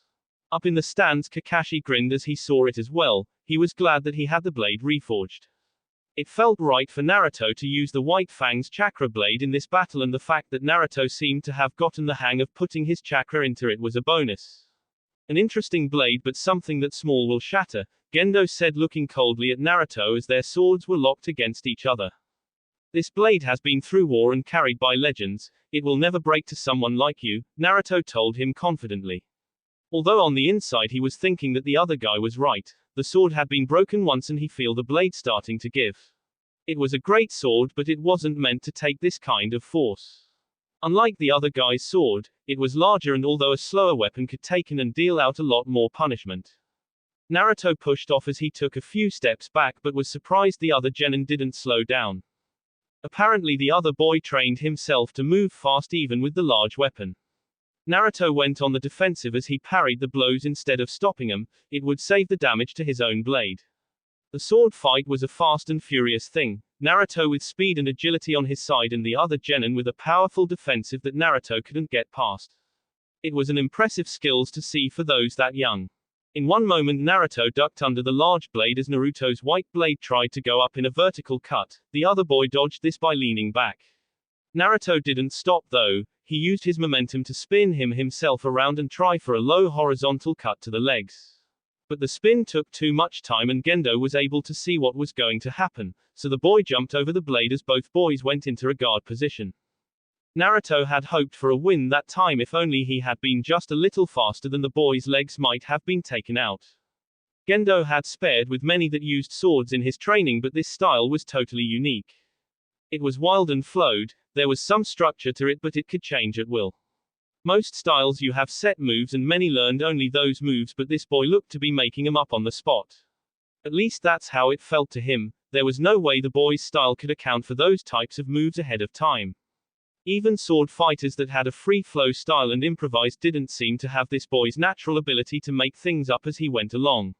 Up in the stands, Kakashi grinned as he saw it as well. He was glad that he had the blade reforged. It felt right for Naruto to use the White Fang's chakra blade in this battle, and the fact that Naruto seemed to have gotten the hang of putting his chakra into it was a bonus. An interesting blade, but something that small will shatter, Gendo said, looking coldly at Naruto as their swords were locked against each other. This blade has been through war and carried by legends. It will never break to someone like you, Naruto told him confidently. Although on the inside he was thinking that the other guy was right. The sword had been broken once and he felt the blade starting to give. It was a great sword, but it wasn't meant to take this kind of force. Unlike the other guy's sword, it was larger, and although a slower weapon could take in and deal out a lot more punishment. Naruto pushed off as he took a few steps back, but was surprised the other genin didn't slow down. Apparently the other boy trained himself to move fast even with the large weapon. Naruto went on the defensive as he parried the blows instead of stopping them. It would save the damage to his own blade. The sword fight was a fast and furious thing. Naruto with speed and agility on his side, and the other genin with a powerful defensive that Naruto couldn't get past. It was an impressive skills to see for those that young. In one moment Naruto ducked under the large blade as Naruto's white blade tried to go up in a vertical cut. The other boy dodged this by leaning back. Naruto didn't stop though. He used his momentum to spin himself around and try for a low horizontal cut to the legs. But the spin took too much time and Gendo was able to see what was going to happen, so the boy jumped over the blade as both boys went into a guard position. Naruto had hoped for a win that time. If only he had been just a little faster, then the boy's legs might have been taken out. Gendo had spared with many that used swords in his training, but this style was totally unique. It was wild and flowed. There was some structure to it, but it could change at will. Most styles you have set moves and many learned only those moves, but this boy looked to be making them up on the spot. At least that's how it felt to him. There was no way the boy's style could account for those types of moves ahead of time. Even sword fighters that had a free-flow style and improvised didn't seem to have this boy's natural ability to make things up as he went along.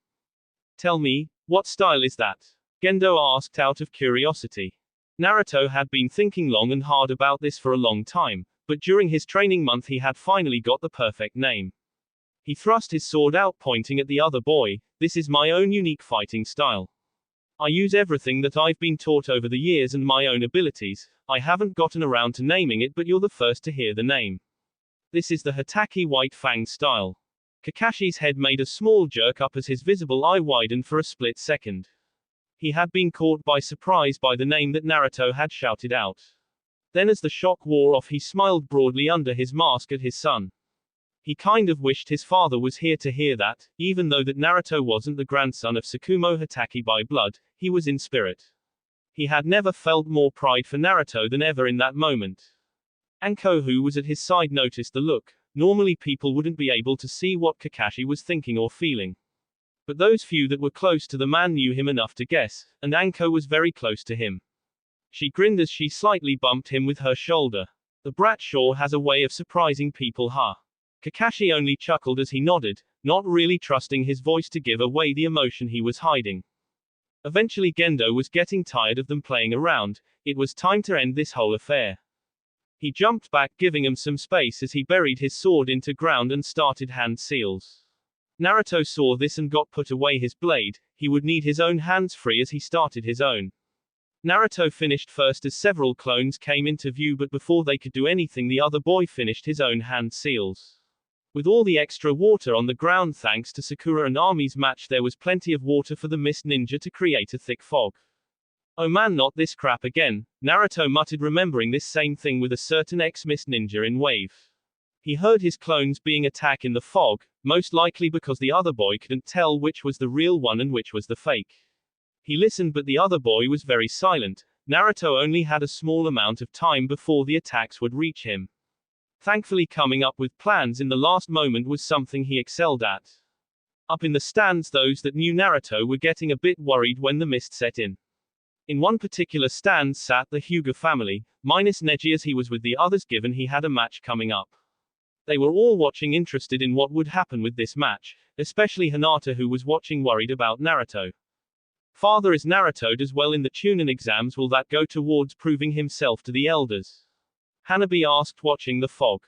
Tell me, what style is that? Gendo asked out of curiosity. Naruto had been thinking long and hard about this for a long time, but during his training month he had finally got the perfect name. He thrust his sword out, pointing at the other boy. This is my own unique fighting style. I use everything that I've been taught over the years and my own abilities. I haven't gotten around to naming it, but you're the first to hear the name. This is the Hatake White Fang style. Kakashi's head made a small jerk up as his visible eye widened for a split second. He had been caught by surprise by the name that Naruto had shouted out. Then as the shock wore off, he smiled broadly under his mask at his son. He kind of wished his father was here to hear that. Even though that Naruto wasn't the grandson of Tsukumo Hatake by blood, he was in spirit. He had never felt more pride for Naruto than ever in that moment. Anko, who was at his side, noticed the look. Normally people wouldn't be able to see what Kakashi was thinking or feeling. But those few that were close to the man knew him enough to guess, and Anko was very close to him. She grinned as she slightly bumped him with her shoulder. The brat sure has a way of surprising people, huh? Kakashi only chuckled as he nodded, not really trusting his voice to give away the emotion he was hiding. Eventually Gendo was getting tired of them playing around. It was time to end this whole affair. He jumped back, giving him some space as he buried his sword into ground and started hand seals. Naruto saw this and got put away his blade. He would need his own hands free as he started his own. Naruto finished first as several clones came into view, but before they could do anything the other boy finished his own hand seals. With all the extra water on the ground thanks to Sakura and Army's match, there was plenty of water for the Mist Ninja to create a thick fog. Oh man, not this crap again, Naruto muttered, remembering this same thing with a certain ex-Mist Ninja in Wave. He heard his clones being attacked in the fog, most likely because the other boy couldn't tell which was the real one and which was the fake. He listened, but the other boy was very silent. Naruto only had a small amount of time before the attacks would reach him. Thankfully, coming up with plans in the last moment was something he excelled at. Up in the stands, those that knew Naruto were getting a bit worried when the mist set in. In one particular stand sat the Hyuga family, minus Neji as he was with the others given he had a match coming up. They were all watching, interested in what would happen with this match, especially Hinata, who was watching worried about Naruto. Father, is Naruto does well in the Chunin exams, will that go towards proving himself to the elders? Hanabi asked, watching the fog.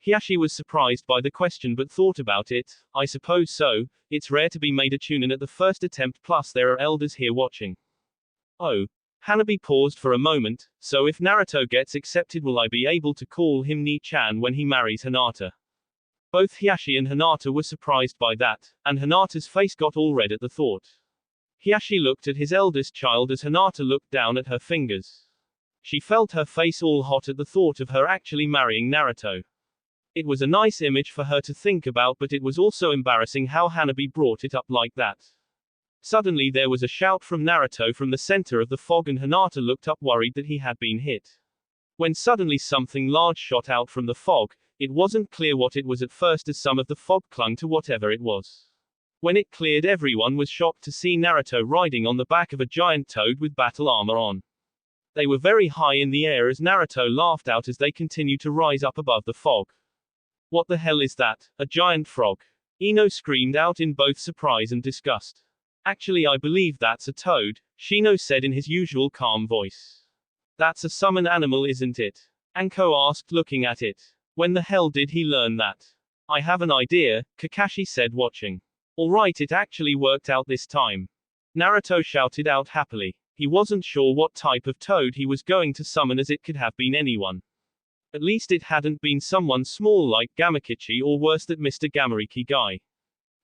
Hiyashi was surprised by the question but thought about it. I suppose so, it's rare to be made a Chunin at the first attempt, plus there are elders here watching. Oh. Hanabi paused for a moment. So if Naruto gets accepted, will I be able to call him Ni-chan when he marries Hinata? Both Hiyashi and Hinata were surprised by that, and Hinata's face got all red at the thought. Hiyashi looked at his eldest child as Hinata looked down at her fingers. She felt her face all hot at the thought of her actually marrying Naruto. It was a nice image for her to think about, but it was also embarrassing how Hanabi brought it up like that. Suddenly there was a shout from Naruto from the center of the fog, and Hinata looked up worried that he had been hit. When suddenly something large shot out from the fog, it wasn't clear what it was at first as some of the fog clung to whatever it was. When it cleared, everyone was shocked to see Naruto riding on the back of a giant toad with battle armor on. They were very high in the air as Naruto laughed out as they continued to rise up above the fog. What the hell is that? A giant frog? Ino screamed out in both surprise and disgust. Actually, I believe that's a toad, Shino said in his usual calm voice. That's a summon animal, isn't it? Anko asked, looking at it. When the hell did he learn that? I have an idea, Kakashi said, watching. Alright, it actually worked out this time. Naruto shouted out happily. He wasn't sure what type of toad he was going to summon, as it could have been anyone. At least it hadn't been someone small like Gamakichi, or worse, that Mr. Gamariki guy.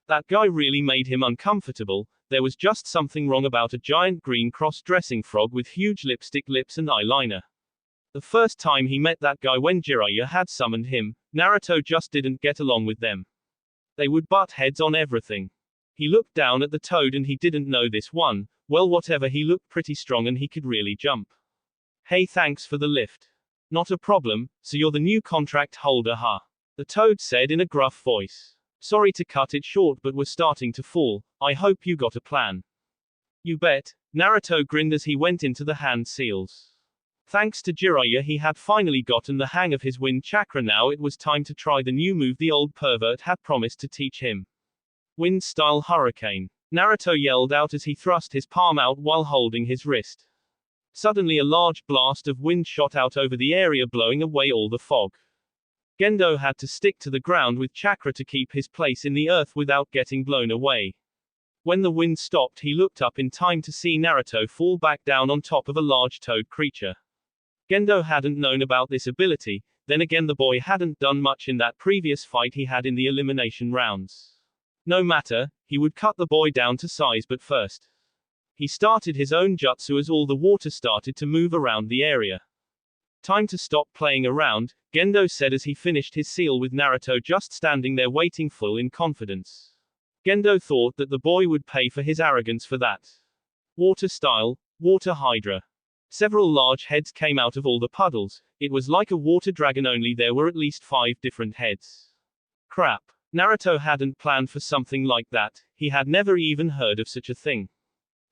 That guy really made him uncomfortable. There was just something wrong about a giant green cross-dressing frog with huge lipstick lips and eyeliner. The first time he met that guy, when Jiraiya had summoned him, Naruto just didn't get along with them. They would butt heads on everything. He looked down at the toad and he didn't know this one. Well, whatever, he looked pretty strong and he could really jump. Hey, thanks for the lift. Not a problem, so you're the new contract holder, huh? The toad said in a gruff voice. Sorry to cut it short, but we're starting to fall. I hope you got a plan. You bet, Naruto grinned as he went into the hand seals. Thanks to Jiraiya, he had finally gotten the hang of his wind chakra. Now it was time to try the new move the old pervert had promised to teach him. Wind style hurricane. Naruto yelled out as he thrust his palm out while holding his wrist. Suddenly a large blast of wind shot out over the area, blowing away all the fog. Gendo had to stick to the ground with chakra to keep his place in the earth without getting blown away. When the wind stopped, he looked up in time to see Naruto fall back down on top of a large toad creature. Gendo hadn't known about this ability, then again the boy hadn't done much in that previous fight he had in the elimination rounds. No matter, he would cut the boy down to size, but first he started his own jutsu as all the water started to move around the area. Time to stop playing around, Gendo said as he finished his seal with Naruto just standing there waiting full in confidence. Gendo thought that the boy would pay for his arrogance for that. Water style, water hydra. Several large heads came out of all the puddles. It was like a water dragon, only there were at least 5 different heads. Crap. Naruto hadn't planned for something like that. He had never even heard of such a thing.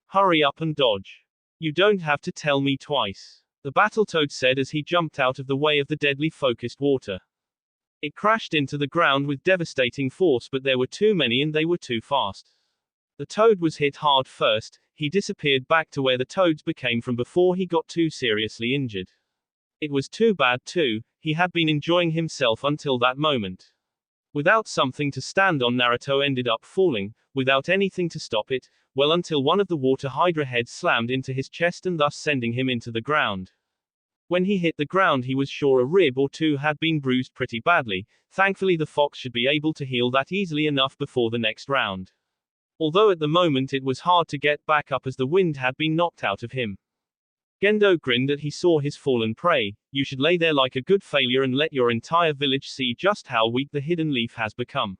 Hurry up and dodge. You don't have to tell me twice. The Battletoad said as he jumped out of the way of the deadly focused water. It crashed into the ground with devastating force, but there were too many and they were too fast. The toad was hit hard first. He disappeared back to where the toads became from before he got too seriously injured. It was too bad too. He had been enjoying himself until that moment. Without something to stand on, Naruto ended up falling, without anything to stop it, well, until one of the water hydra heads slammed into his chest and thus sending him into the ground. When he hit the ground he was sure a rib or two had been bruised pretty badly. Thankfully the fox should be able to heal that easily enough before the next round. Although at the moment it was hard to get back up as the wind had been knocked out of him. Gendo grinned as he saw his fallen prey. You should lay there like a good failure and let your entire village see just how weak the hidden leaf has become.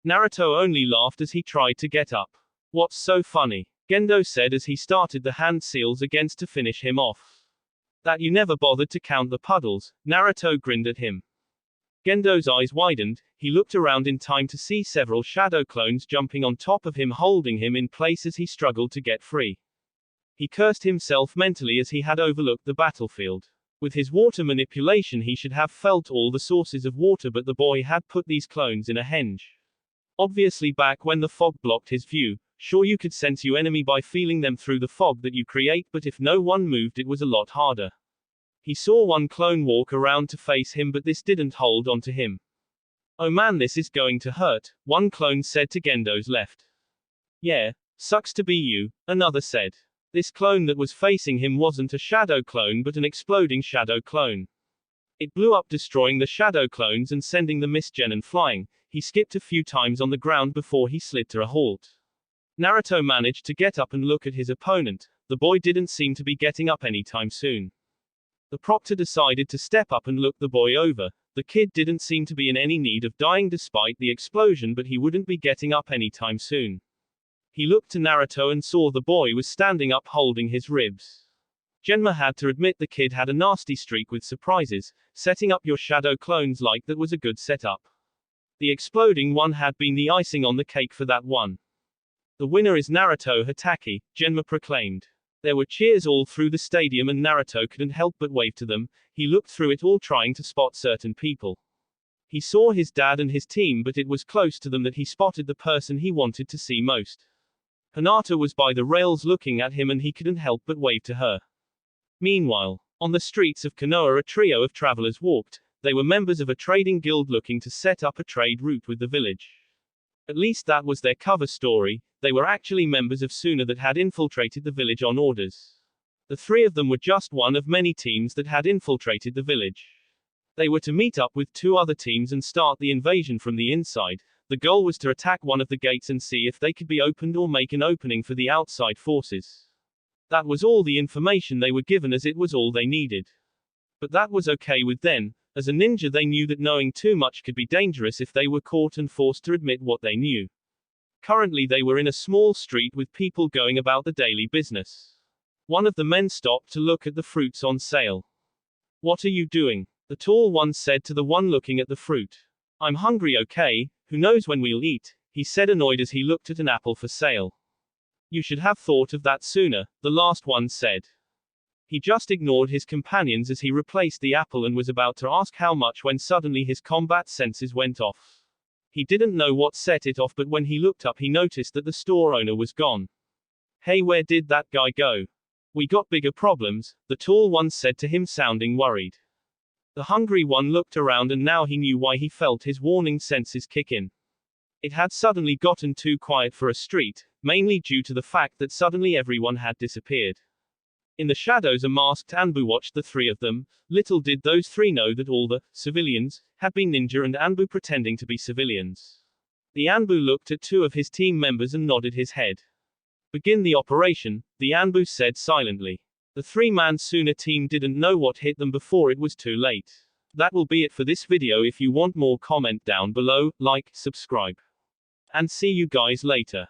Naruto only laughed as he tried to get up. What's so funny? Gendo said as he started the hand seals against to finish him off. That you never bothered to count the puddles. Naruto grinned at him. Gendo's eyes widened. He looked around in time to see several shadow clones jumping on top of him, holding him in place as he struggled to get free. He cursed himself mentally as he had overlooked the battlefield. With his water manipulation he should have felt all the sources of water, but the boy had put these clones in a henge. Obviously back when the fog blocked his view, sure you could sense your enemy by feeling them through the fog that you create, but if no one moved it was a lot harder. He saw one clone walk around to face him, but this didn't hold on to him. Oh man, this is going to hurt, one clone said to Gendo's left. Yeah, sucks to be you, another said. This clone that was facing him wasn't a shadow clone but an exploding shadow clone. It blew up, destroying the shadow clones and sending the mist genin flying. He skipped a few times on the ground before he slid to a halt. Naruto managed to get up and look at his opponent. The boy didn't seem to be getting up anytime soon. The proctor decided to step up and look the boy over. The kid didn't seem to be in any need of dying despite the explosion, but he wouldn't be getting up anytime soon. He looked to Naruto and saw the boy was standing up holding his ribs. Genma had to admit the kid had a nasty streak with surprises. Setting up your shadow clones like that was a good setup. The exploding one had been the icing on the cake for that one. The winner is Naruto Hatake, Genma proclaimed. There were cheers all through the stadium and Naruto couldn't help but wave to them. He looked through it all trying to spot certain people. He saw his dad and his team, but it was close to them that he spotted the person he wanted to see most. Hinata was by the rails looking at him and he couldn't help but wave to her. Meanwhile, on the streets of Konoha a trio of travelers walked. They were members of a trading guild looking to set up a trade route with the village. At least that was their cover story. They were actually members of Suna that had infiltrated the village on orders. The three of them were just one of many teams that had infiltrated the village. They were to meet up with two other teams and start the invasion from the inside. The goal was to attack one of the gates and see if they could be opened or make an opening for the outside forces. That was all the information they were given, as it was all they needed. But that was okay with them. As a ninja they knew that knowing too much could be dangerous if they were caught and forced to admit what they knew. Currently they were in a small street with people going about the daily business. One of the men stopped to look at the fruits on sale. What are you doing? The tall one said to the one looking at the fruit. I'm hungry, okay, who knows when we'll eat, he said, annoyed as he looked at an apple for sale. You should have thought of that sooner, the last one said. He just ignored his companions as he replaced the apple and was about to ask how much when suddenly his combat senses went off. He didn't know what set it off, but when he looked up he noticed that the store owner was gone. Hey, where did that guy go? We got bigger problems, the tall one said to him, sounding worried. The hungry one looked around and now he knew why he felt his warning senses kick in. It had suddenly gotten too quiet for a street, mainly due to the fact that suddenly everyone had disappeared. In the shadows a masked Anbu watched the three of them. Little did those three know that all the civilians had been ninja and Anbu pretending to be civilians. The Anbu looked at two of his team members and nodded his head. Begin the operation, the Anbu said silently. The three-man Suna team didn't know what hit them before it was too late. That will be it for this video. If you want more, comment down below, like, subscribe. And see you guys later.